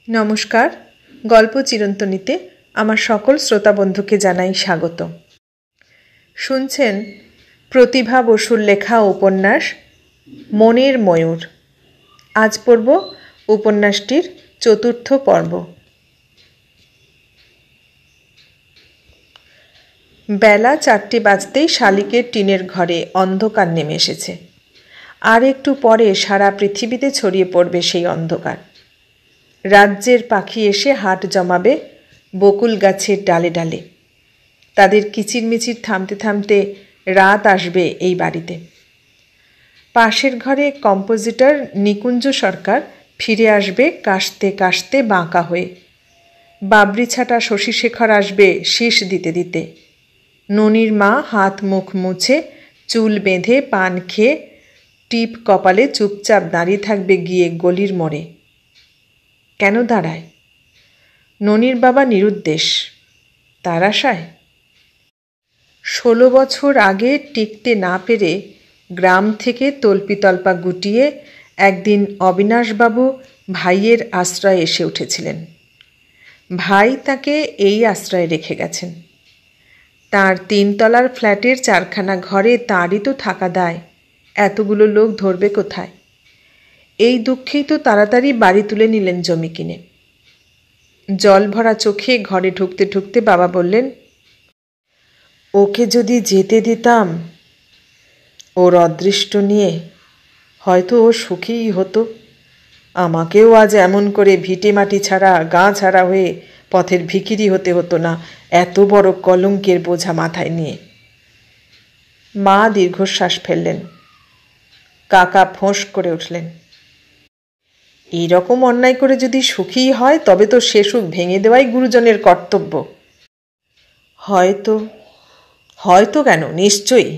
নমস্কার। গল্প চিরন্তনীতে আমার সকল শ্রোতা বন্ধুকে জানাই স্বাগত। শুনছেন প্রতিভা বসুর লেখা উপন্যাস মনের ময়ূর। আজ পড়ব উপন্যাসটির চতুর্থ পর্ব। বেলা 4টে বাজতেই শালিকের টিনের ঘরে অন্ধকার নেমে এসেছে। আর একটু পরে সারা পৃথিবীতে ছড়িয়ে পড়বে সেই অন্ধকার। রাজ্যের পাখি এসে হাট জমাবে বকুল গাছের ডালে ডালে। তাদের কিচিরমিচির থামতে থামতে রাত আসবে এই বাড়িতে। পাশের ঘরে কম্পোজিটর নিকুঞ্জ সরকার ফিরে আসবে কাশতে কাশতে বাঁকা হয়ে। বাবরি ছাটা শশীশেখর আসবে শীষ দিতে দিতে। ননির মা হাত মুখ মুছে চুল বেঁধে পান খেয়ে টিপ কপালে চুপচাপ দাঁড়িয়ে থাকবে গিয়ে গলির মোড়ে। কেন দাঁড়ায়? ননির বাবা নিরুদ্দেশ। তার আশায় 16 বছর আগে টিকতে না পেরে গ্রাম থেকে তল্পিতল্পা গুটিয়ে একদিন অবিনাশবাবু ভাইয়ের আশ্রয়ে এসে উঠেছিলেন। ভাই তাকে এই আশ্রয়ে রেখে গেছেন। তার 3 তলার ফ্ল্যাটের 4খানা ঘরে তাঁরই তো থাকা দায়। এতগুলো লোক ধরবে কোথায়? এই দুঃখেই তো তাড়াতাড়ি বাড়ি তুলে নিলেন জমি কিনে। জল ভরা চোখে ঘরে ঢুকতে ঢুকতে বাবা বললেন, ওকে যদি যেতে দিতাম ওর অদৃষ্ট নিয়ে, হয়তো ও সুখীই হতো। আমাকেও আজ এমন করে ভিটে মাটি ছাড়া গা ছাড়া হয়ে পথের ভিখিরি হতে হতো না, এত বড় কলঙ্কের বোঝা মাথায় নিয়ে। মা দীর্ঘশ্বাস ফেললেন। কাকা ফোঁস করে উঠলেন, এইরকম অন্যায় করে যদি সুখী হয় তবে তো সে সুখ ভেঙে দেওয়াই গুরুজনের কর্তব্য। হয়তো কেন, নিশ্চয়ই।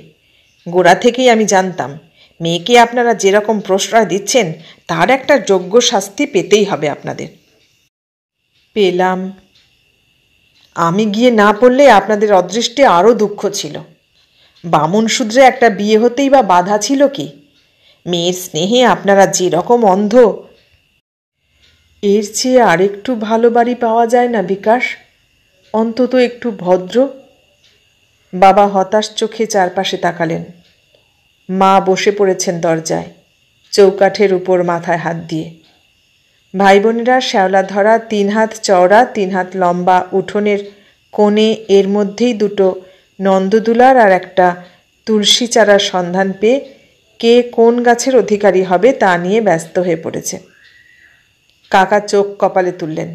গোড়া থেকেই আমি জানতাম মেয়েকে আপনারা যেরকম প্রশ্রয় দিচ্ছেন তার একটা যোগ্য শাস্তি পেতেই হবে আপনাদের। পেলাম। আমি গিয়ে না পড়লে আপনাদের অদৃষ্টে আরও দুঃখ ছিল। বামুন সূত্রে একটা বিয়ে হতেই বা বাধা ছিল কি? মেয়ের স্নেহে আপনারা যেরকম অন্ধ, এর চেয়ে আরেকটু ভালো বাড়ি পাওয়া যায় না বিকাশ? অন্তত একটু ভদ্র। বাবা হতাশ চোখে চারপাশে তাকালেন। মা বসে পড়েছেন দরজায়, চৌকাঠের উপর মাথায় হাত দিয়ে। ভাই বোনেরা শ্যাওলা ধরা 3 হাত চওড়া 3 হাত লম্বা উঠোনের কোণে এর মধ্যেই 2টো নন্দদুলার আর একটা তুলসী চারার সন্ধান পেয়ে কে কোন গাছের অধিকারী হবে তা নিয়ে ব্যস্ত হয়ে পড়েছে। কাকা চোখ কপালে তুললেন।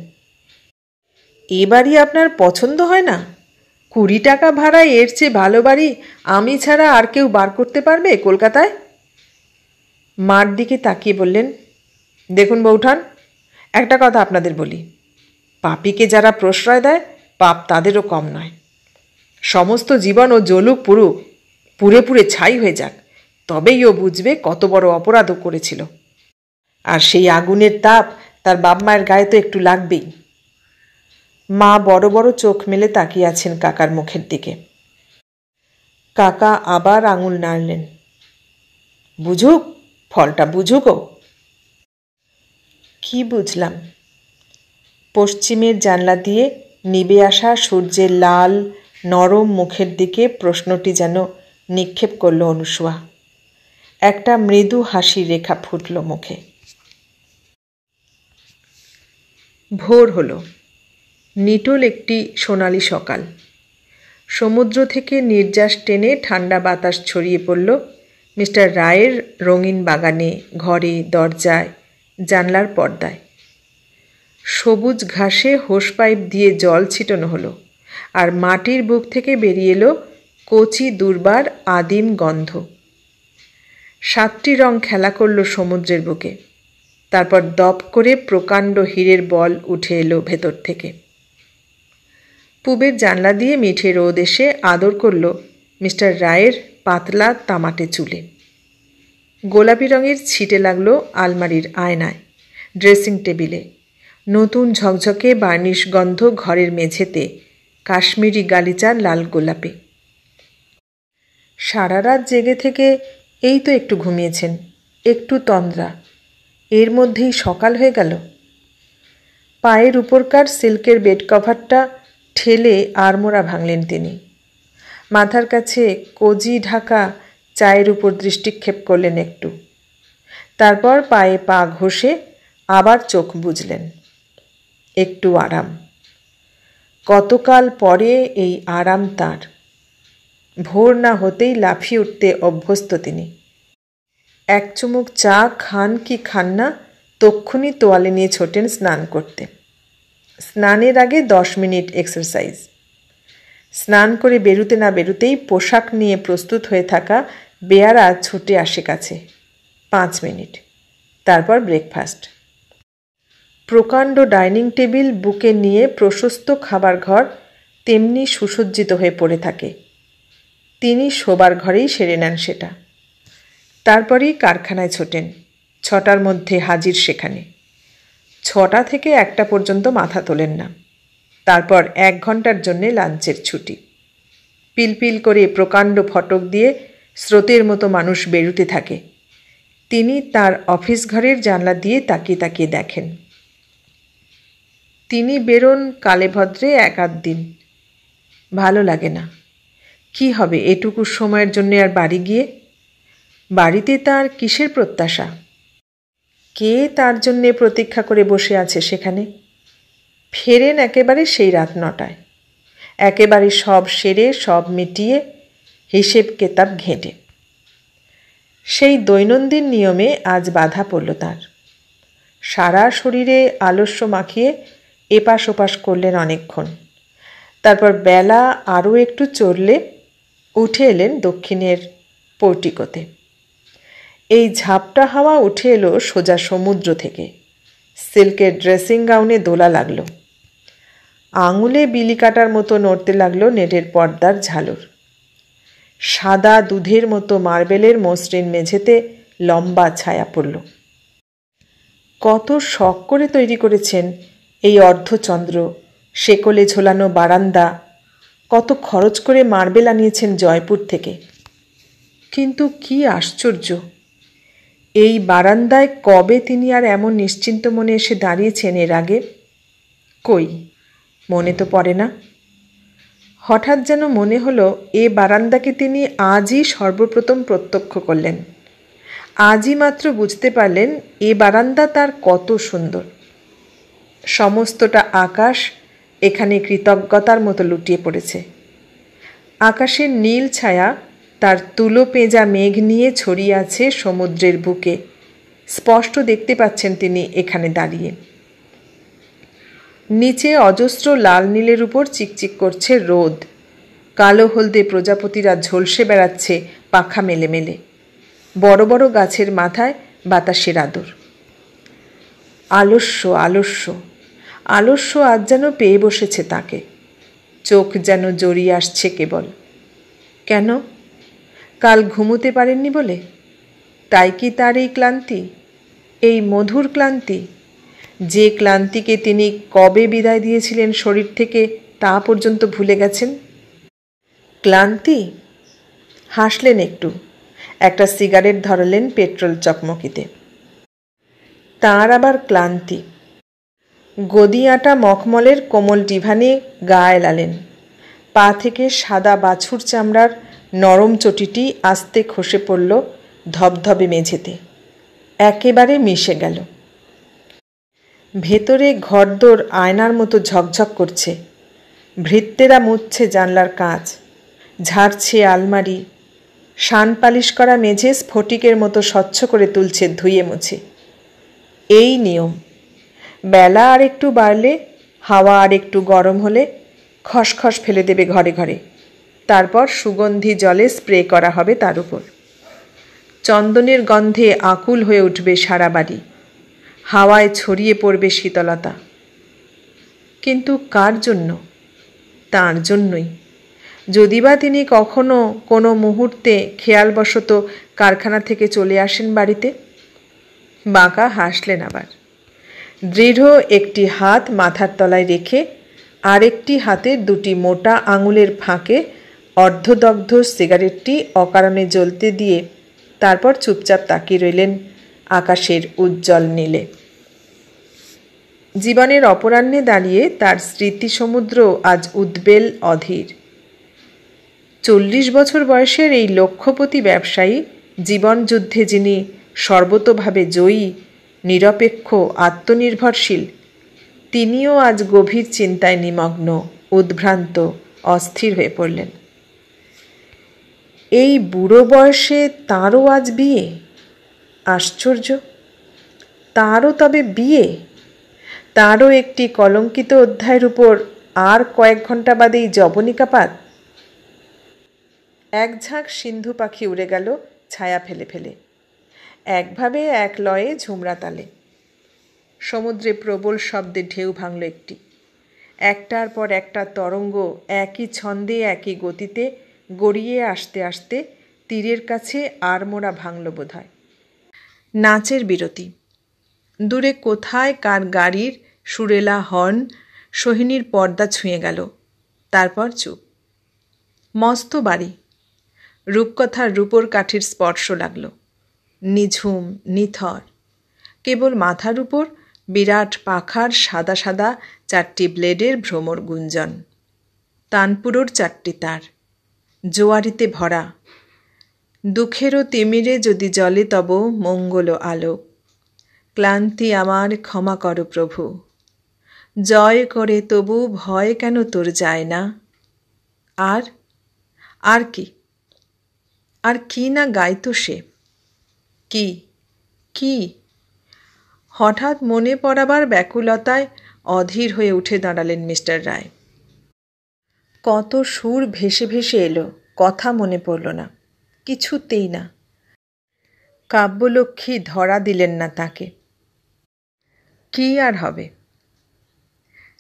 এ বাড়ি আপনার পছন্দ হয় না? 20 টাকা ভাড়ায় এর চেয়ে ভালো বাড়ি আমি ছাড়া আর কেউ বার করতে পারবে কলকাতায়? মার দিকে তাকিয়ে বললেন, দেখুন বৌঠান, একটা কথা আপনাদের বলি, পাপীকে যারা প্রশ্রয় দেয় পাপ তাদেরও কম নয়। সমস্ত জীবন ও জ্বলুক পুরুক, পুড়ে পুড়ে ছাই হয়ে যাক, তবেই ও বুঝবে কত বড় অপরাধও করেছিল। আর সেই আগুনের তাপ তার বাপ মায়ের গায়ে তো একটু লাগবেই। মা বড় বড় চোখ মেলে তাকিয়ে আছেন কাকার মুখের দিকে। কাকা আবার আঙুল নাড়লেন। বুঝুক, ফলটা বুঝুকও। কি বুঝলাম? পশ্চিমের জানলা দিয়ে নিবে আসা সূর্যের লাল নরম মুখের দিকে প্রশ্নটি যেন নিক্ষেপ করল অনুসুয়া। একটা মৃদু হাসির রেখা ফুটল মুখে। ভোর হলো। নিটোল একটি সোনালি সকাল। সমুদ্র থেকে নির্যাস টেনে ঠান্ডা বাতাস ছড়িয়ে পড়ল মিস্টার রায়ের রঙিন বাগানে, ঘরে, দরজায়, জানলার পর্দায়। সবুজ ঘাসে হোস পাইপ দিয়ে জল ছিটানো হলো, আর মাটির বুক থেকে বেরিয়ে এলো কচি দুর্বার আদিম গন্ধ। 7টি রং খেলা করল সমুদ্রের বুকে। তারপর দপ করে প্রকাণ্ড হীরের বল উঠে এলো ভেতর থেকে। পূবের জানলা দিয়ে মিঠে রোদ এসে আদর করল মিস্টার রায়ের পাতলা তামাটে চুলে। গোলাপি রঙের ছিটে লাগলো আলমারির আয়নায়, ড্রেসিং টেবিলে, নতুন ঝকঝকে বার্নিশ গন্ধ ঘরের মেঝেতে, কাশ্মীরি গালিচার লাল গোলাপে। সারা রাত জেগে থেকে এই তো একটু ঘুমিয়েছেন, একটু তন্দ্রা, এর মধ্যেই সকাল হয়ে গেল। পায়ের উপরকার সিল্কের বেড কভারটা ঠেলে আড়মোড়া ভাঙলেন তিনি। মাথার কাছে কজি ঢাকা চায়ের উপর দৃষ্টিক্ষেপ করলেন একটু। তারপর পায়ে পা ঘষে আবার চোখ বুজলেন। একটু আরাম। কতকাল পরে এই আরাম তার। ভোর না হতেই লাফিয়ে উঠতে অভ্যস্ত তিনি। এক চুমুক চা খান কি খান না, তক্ষুনি তোয়ালে নিয়ে ছোটেন স্নান করতে। স্নানের আগে 10 মিনিট এক্সারসাইজ। স্নান করে বেরুতে না বেরুতেই পোশাক নিয়ে প্রস্তুত হয়ে থাকা বেয়ারা ছুটে আসে কাছে। 5 মিনিট। তারপর ব্রেকফাস্ট। প্রকাণ্ড ডাইনিং টেবিল বুকে নিয়ে প্রশস্ত খাবার ঘর তেমনি সুসজ্জিত হয়ে পড়ে থাকে। তিনি শোবার ঘরেই সেরে নেন সেটা। তারপরেই কারখানায় ছোটেন। 6টার মধ্যে হাজির সেখানে। 6টা থেকে 1টা পর্যন্ত মাথা তোলেন না। তারপর 1 ঘন্টার জন্যে লাঞ্চের ছুটি। পিলপিল করে প্রকাণ্ড ফটক দিয়ে স্রোতের মতো মানুষ বেরুতে থাকে। তিনি তার অফিস ঘরের জানলা দিয়ে তাকিয়ে তাকিয়ে দেখেন। তিনি বেরোন কালে ভদ্রে 1-8 দিন। ভালো লাগে না। কি হবে এটুকু সময়ের জন্য আর বাড়ি গিয়ে? বাড়িতে তার কিসের প্রত্যাশা? কে তার জন্যে প্রতীক্ষা করে বসে আছে সেখানে? ফেরেন একেবারে সেই রাত 9টায়। একেবারে সব সেরে সব মিটিয়ে হিসেব কেতাব ঘেঁটে। সেই দৈনন্দিন নিয়মে আজ বাধা পড়ল তার। সারা শরীরে আলস্য মাখিয়ে এপাশ ওপাশ করলেন অনেকক্ষণ। তারপর বেলা আরও একটু চড়লে উঠে এলেন দক্ষিণের পোর্টিকোতে। এই ঝাপটা হাওয়া উঠে এলো সোজা সমুদ্র থেকে। সিল্কের ড্রেসিং গাউনে দোলা লাগলো। আঙুলে বিলি কাটার মতো নড়তে লাগলো নেটের পর্দার ঝালর। সাদা দুধের মতো মার্বেলের মসৃণ মেঝেতে লম্বা ছায়া পড়ল। কত শখ করে তৈরি করেছেন এই অর্ধচন্দ্র, শেকলে ঝোলানো বারান্দা, কত খরচ করে মার্বেল আনিয়েছেন জয়পুর থেকে। কিন্তু কি আশ্চর্য, এই বারান্দায় কবে তিনি আর এমন নিশ্চিন্ত মনে এসে দাঁড়িয়েছেন এর আগে? কই, মনে তো পড়ে না। হঠাৎ যেন মনে হলো এ বারান্দাকে তিনি আজই সর্বপ্রথম প্রত্যক্ষ করলেন। আজই মাত্র বুঝতে পারলেন এ বারান্দা তার কত সুন্দর। সমস্তটা আকাশ এখানে কৃতজ্ঞতার মতো লুটিয়ে পড়েছে। আকাশের নীল ছায়া তার তুলো পেঁজা মেঘ নিয়ে ছড়িয়ে আছে সমুদ্রের বুকে। স্পষ্ট দেখতে পাচ্ছেন তিনি এখানে দাঁড়িয়ে। নিচে অজস্র লাল নীলের উপর চিকচিক করছে রোদ। কালো হলদে প্রজাপতিরা ঝলসে বেড়াচ্ছে পাখা মেলে মেলে। বড় বড় গাছের মাথায় বাতাসের আদর। আলস্য আলস্য আলস্য আজ যেন পেয়ে বসেছে তাকে। চোখ যেন জড়িয়ে আসছে কেবল। কেন? কাল ঘুমোতে পারেননি বলে? তাই কি তার এই ক্লান্তি, এই মধুর ক্লান্তি? যে ক্লান্তিকে তিনি কবে বিদায় দিয়েছিলেন শরীর থেকে তা পর্যন্ত ভুলে গেছেন। ক্লান্তি? হাসলেন একটু। একটা সিগারেট ধরালেন পেট্রোল চকমকিতে। তাঁর আবার ক্লান্তি। গদি আটা মখমলের কোমল ডিভানে গা এলালেন। পা থেকে সাদা বাছুর চামড়ার নরম চটিটি আস্তে খসে পড়ল ধবধবে মেঝেতে। একেবারে মিশে গেল। ভেতরে ঘরদোর আয়নার মতো ঝকঝক করছে। ভৃত্যেরা মুছছে জানলার কাঁচ, ঝাড়ছে আলমারি, শান পালিশ করা মেঝে স্ফটিকের মতো স্বচ্ছ করে তুলছে ধুয়ে মুছে। এই নিয়ম। বেলা আর একটু বাড়লে, হাওয়া আর একটু গরম হলে খসখস ফেলে দেবে ঘরে ঘরে। তারপর সুগন্ধি জলে স্প্রে করা হবে তার উপর। চন্দনের গন্ধে আকুল হয়ে উঠবে সারা বাড়ি। হাওয়ায় ছড়িয়ে পড়বে শীতলতা। কিন্তু কার জন্য? তাঁর জন্যই। যদিবা তিনি কখনো কোনো মুহূর্তে খেয়ালবশত কারখানা থেকে চলে আসেন বাড়িতে। বাঁকা হাসলেন আবার। দৃঢ় একটি হাত মাথার তলায় রেখে আরেকটি হাতের দুটি মোটা আঙুলের ফাঁকে অর্ধদগ্ধ সিগারেটটি অকারণে জ্বলতে দিয়ে তারপর চুপচাপ তাকিয়ে রইলেন আকাশের উজ্জ্বল নীলে। জীবনের অপরাহ্নে দাঁড়িয়ে তার স্মৃতিসমুদ্র আজ উদ্বেল অধীর। 40 বছর বয়সের এই লক্ষপতি ব্যবসায়ী, জীবনযুদ্ধে যিনি সর্বতোভাবে জয়ী, নিরপেক্ষ, আত্মনির্ভরশীল, তিনিও আজ গভীর চিন্তায় নিমগ্ন, উদ্ভ্রান্ত, অস্থির হয়ে পড়লেন। এই বুড়ো বয়সে তাঁরও আজ বিয়ে? আশ্চর্য! তাঁরও তবে বিয়ে? তাঁরও একটি কলঙ্কিত অধ্যায়ের উপর আর কয়েক ঘন্টা বাদেই যবনিকাপাত। এক ঝাঁক সিন্ধু পাখি উড়ে গেল ছায়া ফেলে ফেলে, একভাবে এক লয়ে ঝুমরা তালে। সমুদ্রে প্রবল শব্দে ঢেউ ভাঙল একটি, একটার পর একটা তরঙ্গ একই ছন্দে একই গতিতে গড়িয়ে আসতে আসতে তীরের কাছে আড়মোড়া ভাঙল বোধহয়। নাচের বিরতি। দূরে কোথায় কার গাড়ির সুরেলা হর্ন সোহিনীর পর্দা ছুঁয়ে গেল, তারপর চুপ। মস্ত বাড়ি, রূপকথার রূপোর কাঠির স্পর্শ লাগল, নিঝুম, নিথর। কেবল মাথার উপর বিরাট পাখার সাদা সাদা 4টি ব্লেডের ভ্রমর গুঞ্জন, তানপুরোর 4টি তার, জোয়ারিতে ভরা। দুঃখেরও তিমিরে যদি জলে তব মঙ্গল আলোক, ক্লান্তি আমার ক্ষমা করো প্রভু, জয় করে তবু ভয় কেন তোর যায় না। আর আর কি, আর কি না গাইতো সে! কি কি হঠাৎ মনে পড়াবার ব্যাকুলতায় অধীর হয়ে উঠে দাঁড়ালেন মিস্টার রায়। কত সুর ভেসে ভেসে এলো, কথা মনে পড়ল না, কিছুতেই না। কাব্যলক্ষ্মী ধরা দিলেন না তাকে। কি আর হবে?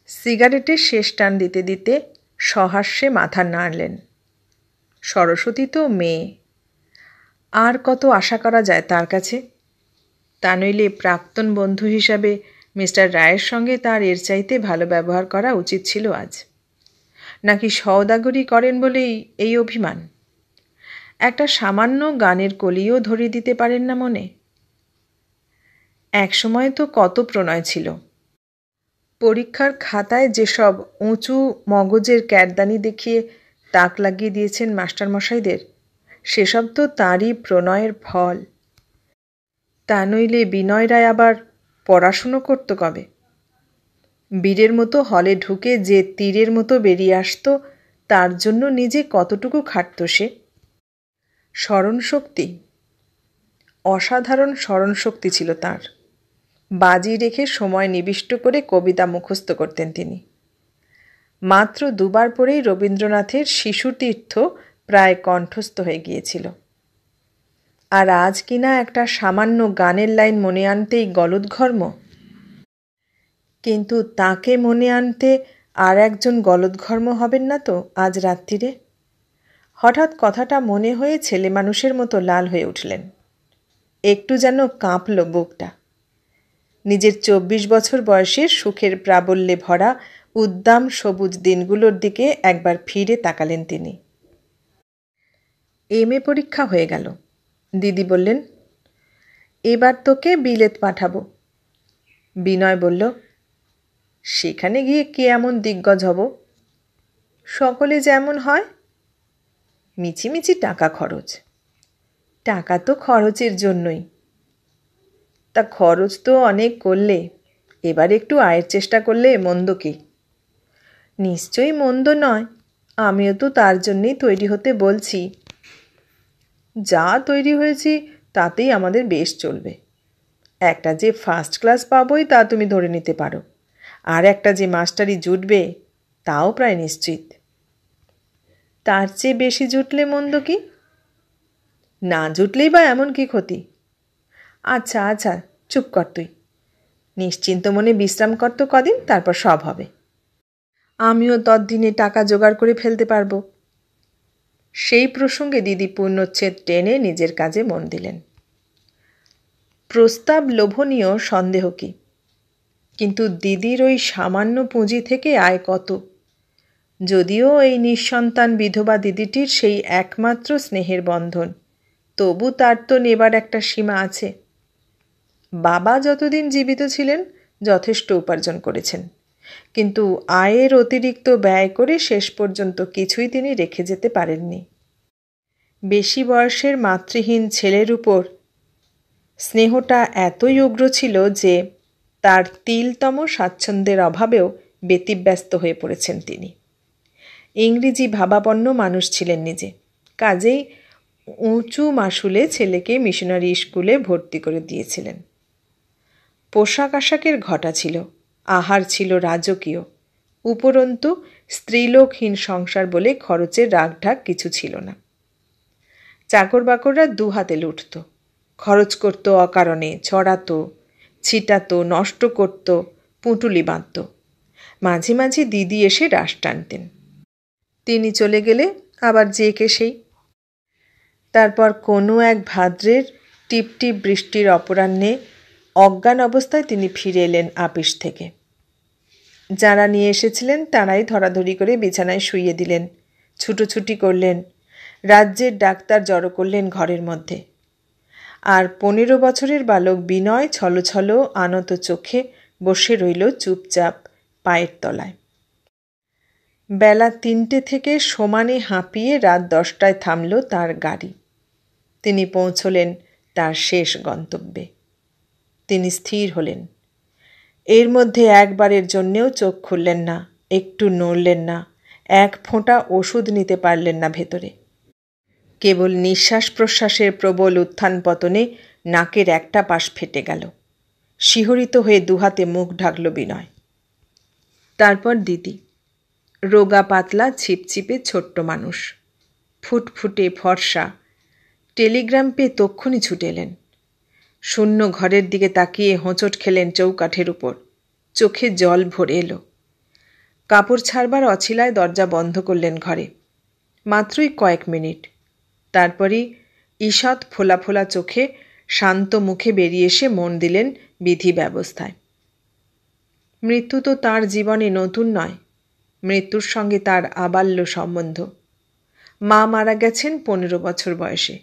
সিগারেটের শেষ টান দিতে দিতে সহাস্যে মাথা নাড়লেন। সরস্বতী তো মেয়ে, আর কত আশা করা যায় তার কাছে? তা নইলে প্রাক্তন বন্ধু হিসাবে মিস্টার রায়ের সঙ্গে তার এর চাইতে ভালো ব্যবহার করা উচিত ছিল আজ। নাকি সওদাগরি করেন বলেই এই অভিমান? একটা সামান্য গানের কলিও ধরিয়ে দিতে পারেন না মনে? একসময় তো কত প্রণয় ছিল। পরীক্ষার খাতায় যেসব উঁচু মগজের ক্যারদানি দেখিয়ে তাক লাগিয়ে দিয়েছেন মাস্টারমশাইদের, সেসব তো তাঁরই প্রণয়ের ফল। তা নইলে বিনয় রায় আবার পড়াশুনো করত কবে? বীরের মতো হলে ঢুকে যে তীরের মতো বেরিয়ে আসত, তার জন্য নিজে কতটুকু খাটত সে! স্মরণশক্তি, অসাধারণ স্মরণশক্তি ছিল তাঁর। বাজি রেখে সময় নিবিষ্ট করে কবিতা মুখস্থ করতেন তিনি। মাত্র 2 বার পরেই রবীন্দ্রনাথের শিশুতীর্থ প্রায় কণ্ঠস্থ হয়ে গিয়েছিল। আর আজ কিনা একটা সামান্য গানের লাইন মনে আনতেই গলদঘর্ম। কিন্তু তাকে মনে আনতে আর একজন গলদঘর্ম হবেন না তো আজ রাত্রিরে? হঠাৎ কথাটা মনে হয়ে ছেলে মানুষের মতো লাল হয়ে উঠলেন। একটু যেন কাঁপল বুকটা। নিজের 24 বছর বয়সের সুখের প্রাবল্যে ভরা উদ্দাম সবুজ দিনগুলোর দিকে একবার ফিরে তাকালেন তিনি। MA পরীক্ষা হয়ে গেল। দিদি বললেন, এবার তোকে বিলেত পাঠাবো। বিনয় বলল, সেখানে গিয়ে কে এমন দিগ্গজ হব? সকলে যেমন হয়। মিছিমিছি টাকা খরচ। টাকা তো খরচের জন্যই। তা খরচ তো অনেক করলে, এবার একটু আয়ের চেষ্টা করলে মন্দ কি? নিশ্চয়ই মন্দ নয়, আমিও তো তার জন্যেই তৈরি হতে বলছি। যা তৈরি হয়েছি তাতেই আমাদের বেশ চলবে। একটা যে ফার্স্ট ক্লাস পাবোই তা তুমি ধরে নিতে পারো, আর একটা যে মাস্টারি জুটবে তাও প্রায় নিশ্চিত। তার চেয়ে বেশি জুটলে মন্দ কি? না জুটলেই বা এমন কি ক্ষতি? আচ্ছা আচ্ছা, চুপ কর তুই। নিশ্চিন্ত মনে বিশ্রাম কর তো কদিন, তারপর সব হবে। আমিও ততদিনে টাকা জোগাড় করে ফেলতে পারবো। সেই প্রসঙ্গে দিদি পূর্ণচ্ছেদ টেনে নিজের কাজে মন দিলেন। প্রস্তাব লোভনীয়, সন্দেহ কি, কিন্তু দিদির ওই সামান্য পুঁজি থেকে আয় কত? যদিও এই নিঃসন্তান বিধবা দিদিটির সেই একমাত্র স্নেহের বন্ধন, তবু তার তো নেবার একটা সীমা আছে। বাবা যতদিন জীবিত ছিলেন যথেষ্ট উপার্জন করেছেন, কিন্তু আয়ের অতিরিক্ত ব্যয় করে শেষ পর্যন্ত কিছুই তিনি রেখে যেতে পারেননি। বেশি বয়সের মাতৃহীন ছেলের উপর স্নেহটা এতই উগ্র ছিল যে তার তিলতম স্বাচ্ছন্দ্যের অভাবেও ব্যতিব্যস্ত হয়ে পড়েছেন তিনি। ইংরেজি ভাবাপন্ন মানুষ ছিলেন নিজে, কাজেই উঁচু মাসুলে ছেলেকে মিশনারি স্কুলে ভর্তি করে দিয়েছিলেন। পোশাক আশাকের ঘটা ছিল, আহার ছিল রাজকীয়, উপরন্তু স্ত্রীলোকহীন সংসার বলে খরচের রাগঢাক কিছু ছিল না। চাকর বাকররা দুহাতে লুটত, খরচ করত অকারণে, ছড়াতো, ছিটাতো, নষ্ট করত, পুঁটুলি বাঁধত। মাঝে মাঝে দিদি এসে রাশ টানতেন। তিনি চলে গেলে আবার যে কে সেই। তারপর কোনো এক ভাদ্রের টিপটিপ বৃষ্টির অপরাহ্নে অজ্ঞান অবস্থায় তিনি ফিরে এলেন আপিস থেকে। যারা নিয়ে এসেছিলেন তারাই ধরাধরি করে বিছানায় শুইয়ে দিলেন, ছুটোছুটি করলেন, রাজ্যের ডাক্তার জড়ো করলেন ঘরের মধ্যে। আর 15 বছরের বালক বিনয় ছলছল আনত চোখে বসে রইল চুপচাপ পায়ের তলায়। বেলা 3টে থেকে সমানে হাঁপিয়ে রাত 10টায় থামল তার গাড়ি। তিনি পৌঁছলেন তার শেষ গন্তব্যে। তিনি স্থির হলেন। এর মধ্যে একবারের জন্যেও চোখ খুললেন না, একটু নড়লেন না, এক ফোঁটা ওষুধ নিতে পারলেন না ভেতরে। কেবল নিঃশ্বাস প্রশ্বাসের প্রবল উত্থান পতনে নাকের একটা পাশ ফেটে গেল। শিহরিত হয়ে দুহাতে মুখ ঢাকল বিনয়। তারপর দিদি, রোগা পাতলা ছিপছিপে ছোট্ট মানুষ, ফুটফুটে ফর্সা, টেলিগ্রাম পেয়ে তক্ষুনি ছুটে এলেন। শূন্য ঘরের দিকে তাকিয়ে হোঁচট খেলেন চৌকাঠের উপর, চোখে জল ভরে এলো। কাপড় ছাড়বার অছিলায় দরজা বন্ধ করলেন ঘরে। মাত্রই কয়েক মিনিট, তারপরই ঈষৎ ফোলা ফোলা চোখে শান্ত মুখে বেরিয়ে এসে মন দিলেন বিধি ব্যবস্থায়। মৃত্যু তো তাঁর জীবনে নতুন নয়, মৃত্যুর সঙ্গে তার আবাল্য সম্বন্ধ। মা মারা গেছেন 15 বছর বয়সে,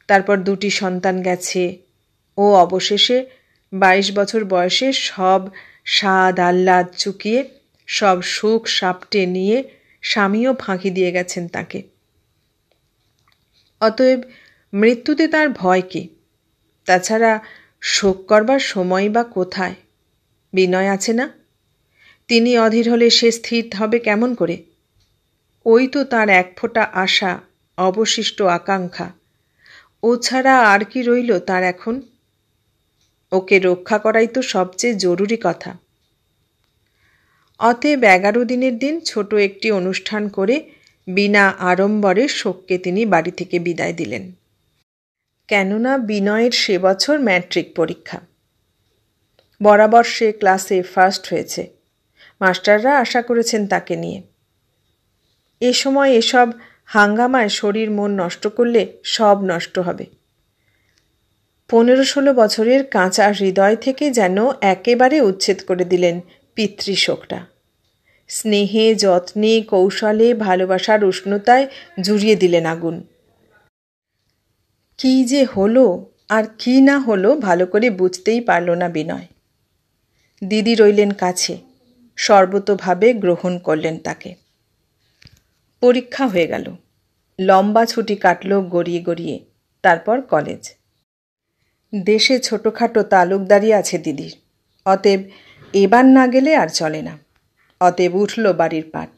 তারপর 2টি সন্তান গেছে, ও অবশেষে 22 বছর বয়সে সব স্বাদ আহ্লাদ চুকিয়ে, সব সুখ সাপটে নিয়ে স্বামীও ফাঁকি দিয়ে গেছেন তাকে। অতএব মৃত্যুতে তার ভয় কি? তাছাড়া শোক করবার সময় বা কোথায়? বিনয় আছে না? তিনি অধীর হলে সে স্থির হবে কেমন করে? ওই তো তার এক ফোঁটা আশা, অবশিষ্ট আকাঙ্ক্ষা। ও ছাড়া আর কি রইল তার এখন? ওকে রক্ষা করাই তো সবচেয়ে জরুরি কথা। অতএব 11 দিনের দিন ছোট একটি অনুষ্ঠান করে বিনা আড়ম্বরে শোককে তিনি বাড়ি থেকে বিদায় দিলেন। কেননা বিনয়ের সে বছর ম্যাট্রিক পরীক্ষা। বরাবর সে ক্লাসে ফার্স্ট হয়েছে, মাস্টাররা আশা করেছেন তাকে নিয়ে। এ সময় এসব হাঙ্গামায় শরীর মন নষ্ট করলে সব নষ্ট হবে। 15-16 বছরের কাঁচা হৃদয় থেকে যেন একেবারে উচ্ছেদ করে দিলেন পিতৃশোকটা। স্নেহে যত্নে কৌশলে ভালোবাসার উষ্ণতায় জুড়িয়ে দিলেন আগুন। কি যে হলো আর কি না হলো ভালো করে বুঝতেই পারল না বিনয়। দিদি রইলেন কাছে, সর্বতোভাবে গ্রহণ করলেন তাকে। পরীক্ষা হয়ে গেল, লম্বা ছুটি কাটল গড়িয়ে গড়িয়ে, তারপর কলেজ। দেশে ছোটোখাটো তালুকদারি আছে দিদির, অতএব এবার না গেলে আর চলে না। অতএব উঠল বাড়ির পাট।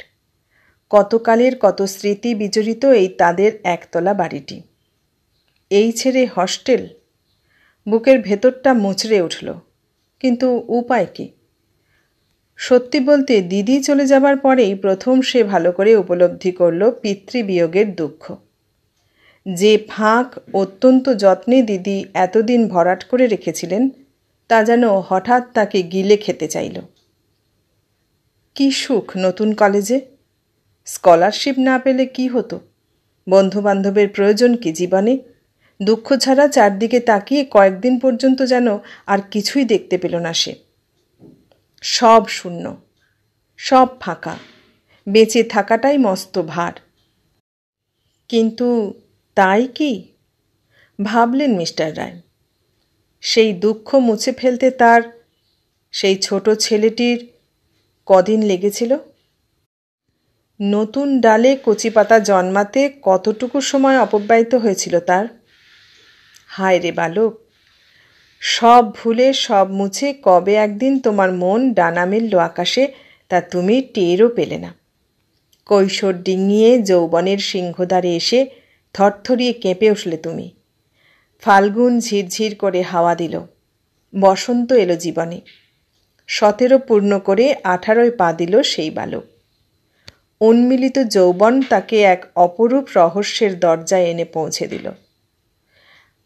কতকালের কত স্মৃতি বিজড়িত এই তাদের একতলা বাড়িটি। এই ছেড়ে হস্টেল, বুকের ভেতরটা মুচড়ে উঠল। কিন্তু উপায় কি? সত্যি বলতে দিদি চলে যাবার পরেই প্রথম সে ভালো করে উপলব্ধি করল পিতৃবিয়োগের দুঃখ। যে ফাঁক অত্যন্ত যত্নে দিদি এতদিন ভরাট করে রেখেছিলেন, তা যেন হঠাৎ তাকে গিলে খেতে চাইল। কি সুখ নতুন কলেজে! স্কলারশিপ না পেলে কি হতো? বন্ধুবান্ধবের প্রয়োজন কি জীবনে? দুঃখ ছাড়া চারদিকে তাকিয়ে কয়েকদিন পর্যন্ত যেন আর কিছুই দেখতে পেল না সে। সব শূন্য, সব ফাঁকা, বেঁচে থাকাটাই মস্ত ভার। কিন্তু তাই কি? ভাবলেন মিস্টার রায়। সেই দুঃখ মুছে ফেলতে তার সেই ছোট ছেলেটির কদিন লেগেছিল? নতুন ডালে কচি পাতা জন্মাতে কতটুকু সময় অপব্যয়িত হয়েছিল তার? হায় রে বালক, সব ভুলে সব মুছে কবে একদিন তোমার মন ডানা মেলল আকাশে, তা তুমি টেরও পেলে না। কৈশোর ডিঙিয়ে যৌবনের সিংহদ্বারে এসে থরথরিয়ে কেঁপে উঠলে তুমি। ফাল্গুন ঝিরঝির করে হাওয়া দিল, বসন্ত এলো জীবনে। 17 পূর্ণ করে 18 পা দিল সেই বালক। উন্মিলিত যৌবন তাকে এক অপরূপ রহস্যের দরজায় এনে পৌঁছে দিল।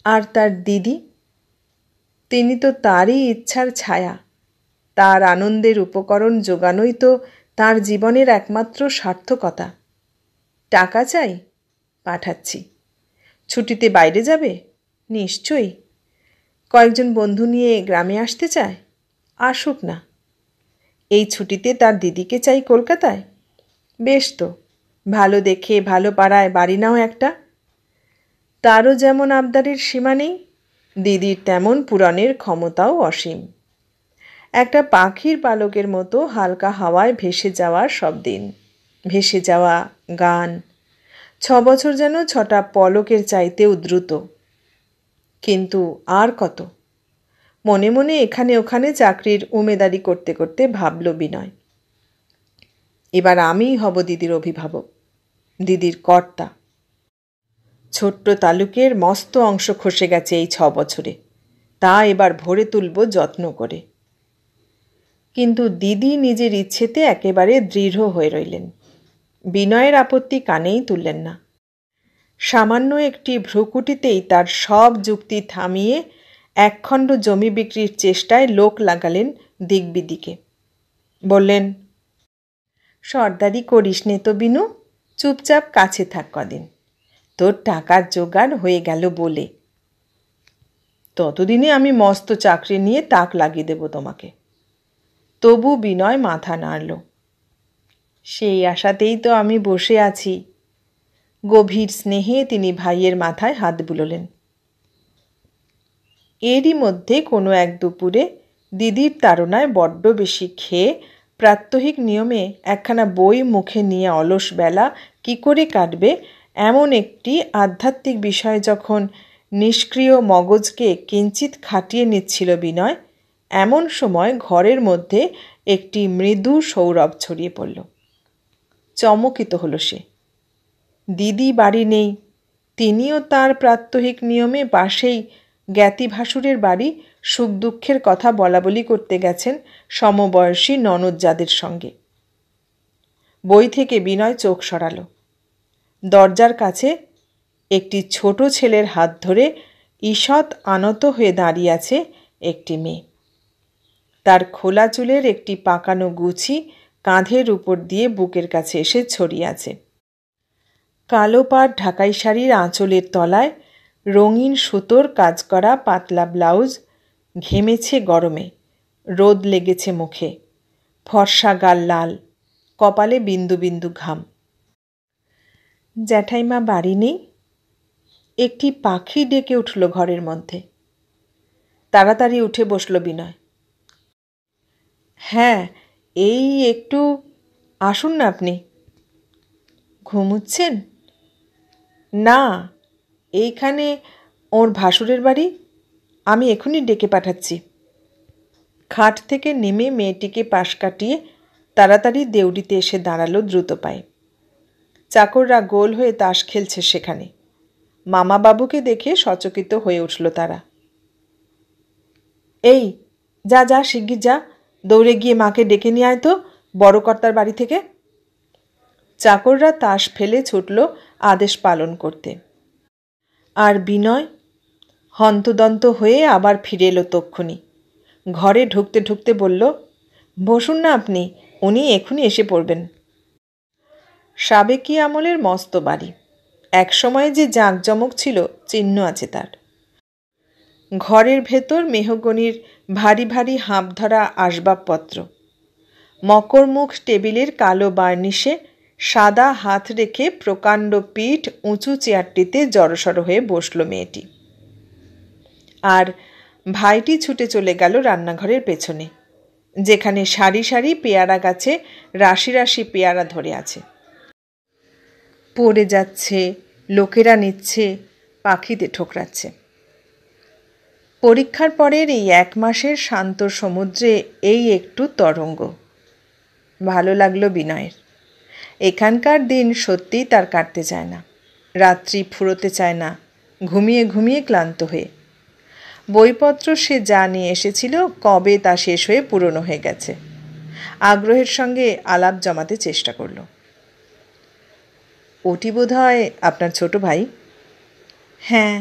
আর তার দিদি, তিনি তো তারই ইচ্ছার ছায়া। তার আনন্দের উপকরণ জোগানোই তো তার জীবনের একমাত্র সার্থকতা। টাকা চাই? পাঠাচ্ছি। ছুটিতে বাইরে যাবে? নিশ্চয়ই। কয়েকজন বন্ধু নিয়ে গ্রামে আসতে চায়? আসুক না। এই ছুটিতে তার দিদিকে চাই কলকাতায়? বেশ তো, ভালো দেখে ভালো পাড়ায় বাড়ি নাও একটা। তারও যেমন আবদারের সীমা নেই, দিদির তেমন পূরণের ক্ষমতাও অসীম। একটা পাখির পালকের মতো হালকা হাওয়ায় ভেসে যাওয়া সব দিন, ভেসে যাওয়া গান। 6 বছর যেন 6টা পলকের চাইতেও দ্রুত। কিন্তু আর কত? মনে মনে এখানে ওখানে চাকরির উমেদারি করতে করতে ভাবল বিনয়, এবার আমিই হব দিদির অভিভাবক, দিদির কর্তা। ছোট্ট তালুকের মস্ত অংশ খসে গেছে এই 6 বছরে, তা এবার ভরে তুলব যত্ন করে। কিন্তু দিদি নিজের ইচ্ছেতে একেবারে দৃঢ় হয়ে রইলেন। বিনয়ের আপত্তি কানেই তুললেন না। সামান্য একটি ভ্রুকুটিতেই তার সব যুক্তি থামিয়ে একখণ্ড জমি বিক্রির চেষ্টায় লোক লাগালেন দিকবিদিকে। বললেন, সর্দারি করিস নে তো বিনু, চুপচাপ কাছে থাক কদিন, তোর টাকার জোগাড় হয়ে গেল বলে। ততদিনে আমি মস্ত চাকরি নিয়ে তাক লাগিয়ে দেব তোমাকে। তবু বিনয় মাথা নাড়ল। সেই আশাতেই তো আমি বসে আছি। গভীর স্নেহে তিনি ভাইয়ের মাথায় হাত বুলোলেন। এরই মধ্যে কোনো এক দুপুরে দিদির তাড়নায় বড্ড বেশি খেয়ে প্রাত্যহিক নিয়মে একখানা বই মুখে নিয়ে অলস বেলা কি করে কাটবে এমন একটি আধ্যাত্মিক বিষয় যখন নিষ্ক্রিয় মগজকে কিঞ্চিত খাটিয়ে নিচ্ছিল বিনয়, এমন সময় ঘরের মধ্যে একটি মৃদু সৌরভ ছড়িয়ে পড়ল। চমকিত হল সে। দিদি বাড়ি নেই। তিনিও তার প্রাত্যহিক নিয়মে পাশেই জ্ঞাতি ভাসুরের বাড়ি সুখ দুঃখের কথা বলাবলি করতে গেছেন সমবয়সী ননদজাদের সঙ্গে। বই থেকে বিনয় চোখ সরাল। দরজার কাছে একটি ছোট ছেলের হাত ধরে ঈষৎ আনত হয়ে দাঁড়িয়ে আছে একটি মেয়ে। তার খোলা চুলের একটি পাকানো গুছি কাঁধের উপর দিয়ে বুকের কাছে এসে ছড়িয়ে আছে। কালো পাড় ঢাকাই শাড়ির আঁচলের তলায় রঙিন সুতোর কাজ করা পাতলা ব্লাউজ। ঘেমেছে গরমে, রোদ লেগেছে মুখে, ফর্সা গাল লাল, কপালে বিন্দু বিন্দু ঘাম। জ্যাঠাইমা বাড়ি নেই? একটি পাখি ডেকে উঠল ঘরের মধ্যে। তাড়াতাড়ি উঠে বসল বিনয়। হ্যাঁ, এই একটু আসুন না আপনি। ঘুমুচ্ছেন? না, এইখানে ওর ভাসুরের বাড়ি, আমি এখনই ডেকে পাঠাচ্ছি। খাট থেকে নেমে মেয়েটিকে পাশ কাটিয়ে তাড়াতাড়ি দেউড়িতে এসে দাঁড়ালো দ্রুত পায়ে। চাকররা গোল হয়ে তাস খেলছে সেখানে। মামাবাবুকে দেখে সচকিত হয়ে উঠল তারা। এই যা যা, শিগগির যা, দৌড়ে গিয়ে মাকে ডেকে নিয়ে আয় তো বড় কর্তার বাড়ি থেকে। চাকররা তাস ফেলে ছুটল আদেশ পালন করতে। আর বিনয় হন্তদন্ত হয়ে আবার ফিরে এলো তক্ষুনি। ঘরে ঢুকতে ঢুকতে বলল, বসুন না আপনি, উনি এখনই এসে পড়বেন। সাবেকি আমলের মস্ত বাড়ি, একসময় যে জাঁকজমক ছিল চিহ্ন আছে তার। ঘরের ভেতর মেহগনির ভারী ভারী হাঁপ ধরা আসবাবপত্র। মকরমুখ টেবিলের কালো বার্নিশে সাদা হাত রেখে প্রকাণ্ড পিঠ উঁচু চেয়ারটিতে জড়সড় হয়ে বসল মেয়েটি। আর ভাইটি ছুটে চলে গেল রান্নাঘরের পেছনে। যেখানে সারি সারি পেয়ারা গাছে রাশি রাশি পেয়ারা ধরে আছে। পড়ে যাচ্ছে, লোকেরা নিচ্ছে, পাখিতে ঠোকরাচ্ছে। পরীক্ষার পরের এই 1 মাসের শান্ত সমুদ্রে এই একটু তরঙ্গ। ভালো লাগলো বিনয়ের। এখানকার দিন সত্যিই তার কাটতে চায় না। রাত্রি ফুরোতে চায় না, ঘুমিয়ে ঘুমিয়ে ক্লান্ত হয়ে। বইপত্র সে যা নিয়ে এসেছিল কবে তা শেষ হয়ে পুরনো হয়ে গেছে। আগ্রহের সঙ্গে আলাপ জমাতে চেষ্টা করল। ওটি বোধ হয় আপনার ছোট ভাই? হ্যাঁ।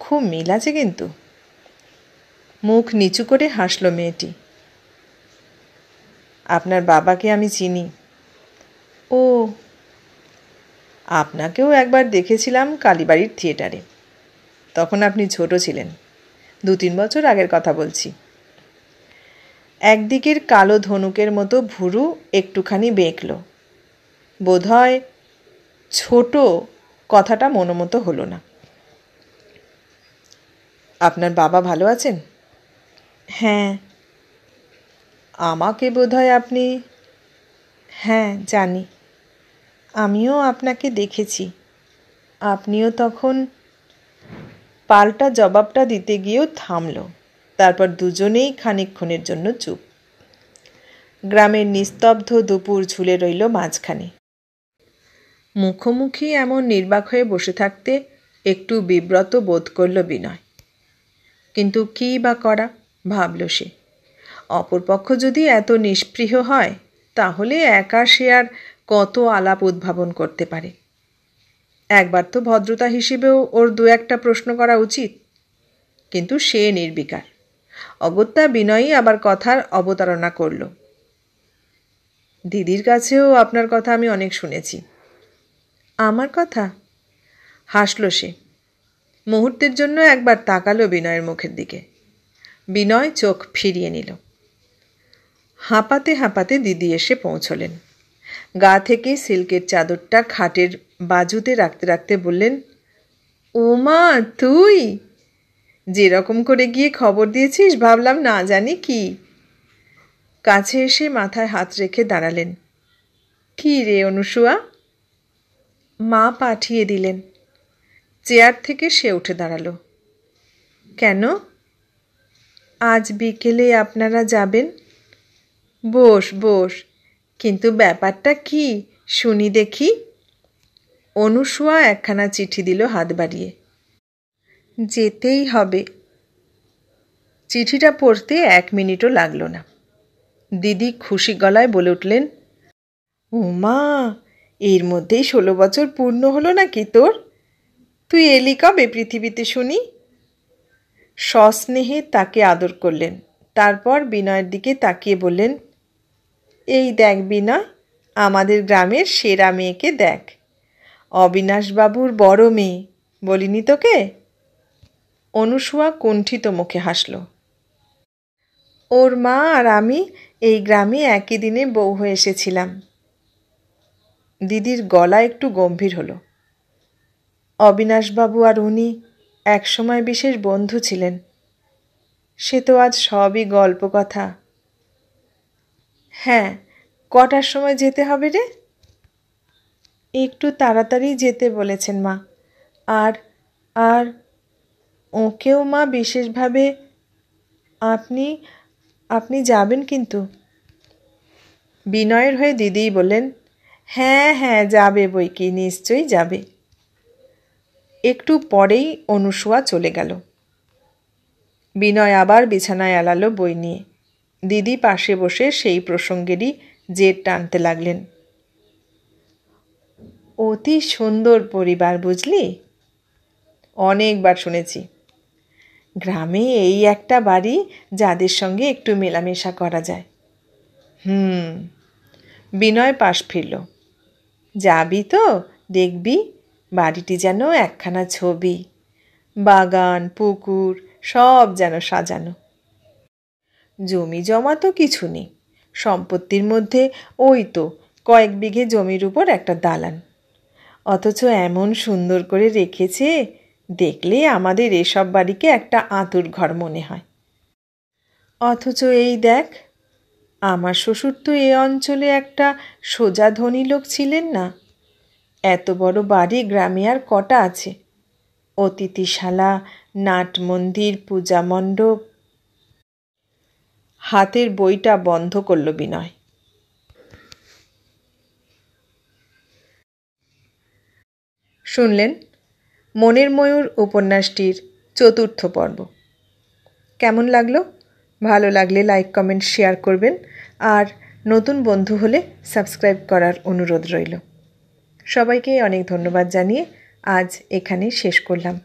খুব মিল আছে কিন্তু। মুখ নিচু করে হাসল মেয়েটি। আপনার বাবাকে আমি চিনি। ও, আপনাকেও একবার দেখেছিলাম কালীবাড়ির থিয়েটারে। তখন আপনি ছোট ছিলেন, 2-3 বছর আগের কথা বলছি। একদিকের কালো ধনুকের মতো ভুরু একটুখানি বেঁকল। বোধহয় ছোট কথাটা মনোমতো হলো না। আপনার বাবা ভালো আছেন? হ্যাঁ। আমাকে বোধহয় আপনি? হ্যাঁ, জানি। আমিও আপনাকে দেখেছি। আপনিও তখন। পাল্টা জবাবটা দিতে গিয়েও থামল। তারপর দুজনেই খানিকক্ষণের জন্য চুপ। গ্রামের নিস্তব্ধ দুপুর ঝুলে রইল মাঝখানে। মুখোমুখি এমন নির্বাক হয়ে বসে থাকতে একটু বিব্রত বোধ করল বিনয়। কিন্তু কী বা করা, ভাবল সে। অপরপক্ষ যদি এত নিষ্পৃহ হয় তাহলে একা সে আর কত আলাপ উদ্ভাবন করতে পারে। একবার তো ভদ্রতা হিসেবেও ওর 2-1টা প্রশ্ন করা উচিত। কিন্তু সে নির্বিকার। অগত্যা বিনয়ই আবার কথার অবতারণা করল। দিদির কাছেও আপনার কথা আমি অনেক শুনেছি। আমার কথা? হাসল সে। মুহূর্তের জন্য একবার তাকালো বিনয়ের মুখের দিকে। বিনয় চোখ ফিরিয়ে নিল। হাঁপাতে হাঁপাতে দিদি এসে পৌঁছলেন। গা থেকে সিল্কের চাদরটা খাটের বাজুতে রাখতে রাখতে বললেন, ও মা, তুই? যেরকম করে গিয়ে খবর দিয়েছিস ভাবলাম না জানি কি। কাছে এসে মাথায় হাত রেখে দাঁড়ালেন। কি রে অনুসুয়া? মা পাঠিয়ে দিলেন। চেয়ার থেকে সে উঠে দাঁড়ালো। কেন? আজ বিকেলে আপনারা যাবেন। বস বস, কিন্তু ব্যাপারটা কি শুনি দেখি। অনুসুয়া একখানা চিঠি দিল হাত বাড়িয়ে। যেতেই হবে। চিঠিটা পড়তে 1 মিনিটও লাগলো না। দিদি খুশি গলায় বলে উঠলেন, উমা, এর মধ্যেই 16 বছর পূর্ণ হলো নাকি তোর? তুই এলি কবে পৃথিবীতে শুনি? সস্নেহে তাকে আদর করলেন। তারপর বিনয়ের দিকে তাকিয়ে বললেন, এই দেখ বিনয়, আমাদের গ্রামের সেরা মেয়েকে দেখ। অবিনাশবাবুর বড় মেয়ে, বলিনি তোকে? অনুসুয়া কুণ্ঠিত মুখে হাসল। ওর মা আর আমি এই গ্রামে একই দিনে বউ হয়ে এসেছিলাম। দিদির গলা একটু গম্ভীর হলো। অবিনাশবাবু আর উনি একসময় বিশেষ বন্ধু ছিলেন। সে তো আজ সবই গল্প কথা। হ্যাঁ, কটার সময় যেতে হবে রে? একটু তাড়াতাড়ি যেতে বলেছেন মা। আর আর ওকেও মা বিশেষভাবে। আপনি আপনি যাবেন কিন্তু? বিনয়ের হয়ে দিদিই বললেন, হ্যাঁ হ্যাঁ, যাবে বই কি, নিশ্চয়ই যাবে। একটু পরেই অনুসুয়া চলে গেল। বিনয় আবার বিছানায় এলালো বই নিয়ে। দিদি পাশে বসে সেই প্রসঙ্গেরই জের টানতে লাগলেন। অতি সুন্দর পরিবার, বুঝলি? অনেকবার শুনেছি। গ্রামে এই একটা বাড়ি যাদের সঙ্গে একটু মেলামেশা করা যায়। বিনয় পাশ ফিরল। যাবি তো, দেখবি বাড়িটি যেন একখানা ছবি। বাগান, পুকুর সব যেন সাজানো। জমি জমা তো কিছু নেই। সম্পত্তির মধ্যে ওই তো কয়েক বিঘে জমির উপর একটা দালান। অথচ এমন সুন্দর করে রেখেছে, দেখলে আমাদের এসব বাড়িকে একটা আঁতুড় ঘর মনে হয়। অথচ এই দেখ, আমার শ্বশুর তো এ অঞ্চলে একটা সোজা ধনী লোক ছিলেন না। এত বড় বাড়ি গ্রামে আর কটা আছে? অতিথিশালা, নাট মন্দির, পূজা মণ্ডপ। হাতের বইটা বন্ধ করল বিনয়। শুনলেন মনের ময়ূর উপন্যাসটির ৪র্থ পর্ব। কেমন লাগলো? ভালো লাগলে লাইক, কমেন্ট, শেয়ার করবেন। আর নতুন বন্ধু হলে সাবস্ক্রাইব করার অনুরোধ রইল। সবাইকে অনেক ধন্যবাদ জানিয়ে আজ এখানেই শেষ করলাম।